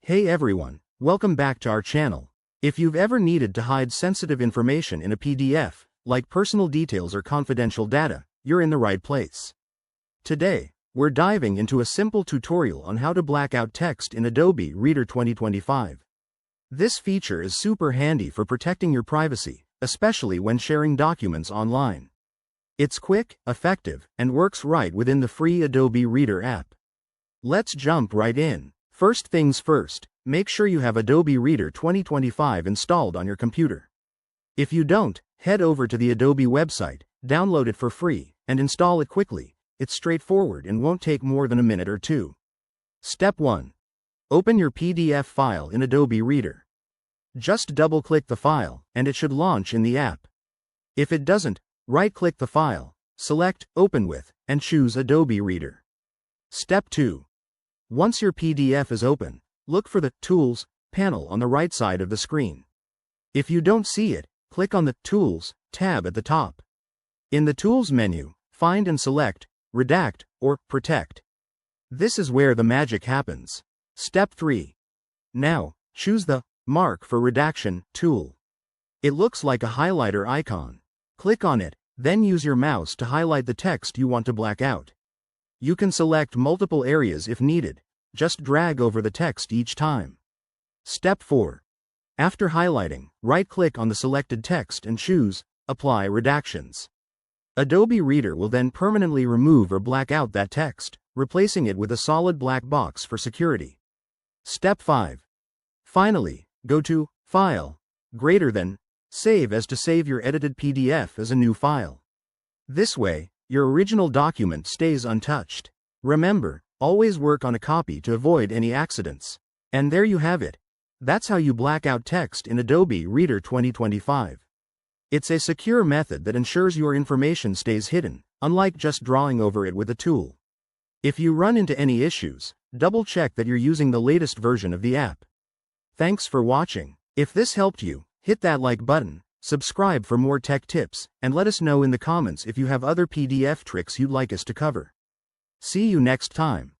Hey everyone, welcome back to our channel. If you've ever needed to hide sensitive information in a PDF, like personal details or confidential data, you're in the right place. Today, we're diving into a simple tutorial on how to black out text in Adobe Reader 2025. This feature is super handy for protecting your privacy, especially when sharing documents online. It's quick, effective, and works right within the free Adobe Reader app. Let's jump right in. First things first, make sure you have Adobe Reader 2025 installed on your computer. If you don't, head over to the Adobe website, download it for free, and install it quickly. It's straightforward and won't take more than a minute or two. Step 1. Open your PDF file in Adobe Reader. Just double-click the file, and it should launch in the app. If it doesn't, right-click the file, select Open With, and choose Adobe Reader. Step 2. Once your PDF is open, look for the Tools panel on the right side of the screen. If you don't see it, click on the Tools tab at the top. In the Tools menu, find and select Redact or Protect. This is where the magic happens. Step 3. Now, choose the Mark for Redaction tool. It looks like a highlighter icon. Click on it, then use your mouse to highlight the text you want to black out. You can select multiple areas if needed. Just drag over the text each time. Step 4. After highlighting, right-click on the selected text and choose Apply Redactions. Adobe Reader will then permanently remove or black out that text, replacing it with a solid black box for security. Step 5. Finally, go to File, greater than, Save as to save your edited PDF as a new file. This way, your original document stays untouched. Remember, always work on a copy to avoid any accidents. And there you have it. That's how you black out text in Adobe Reader 2025. It's a secure method that ensures your information stays hidden, unlike just drawing over it with a tool. If you run into any issues, double-check that you're using the latest version of the app. Thanks for watching. If this helped you, hit that like button, subscribe for more tech tips, and let us know in the comments if you have other PDF tricks you'd like us to cover. See you next time.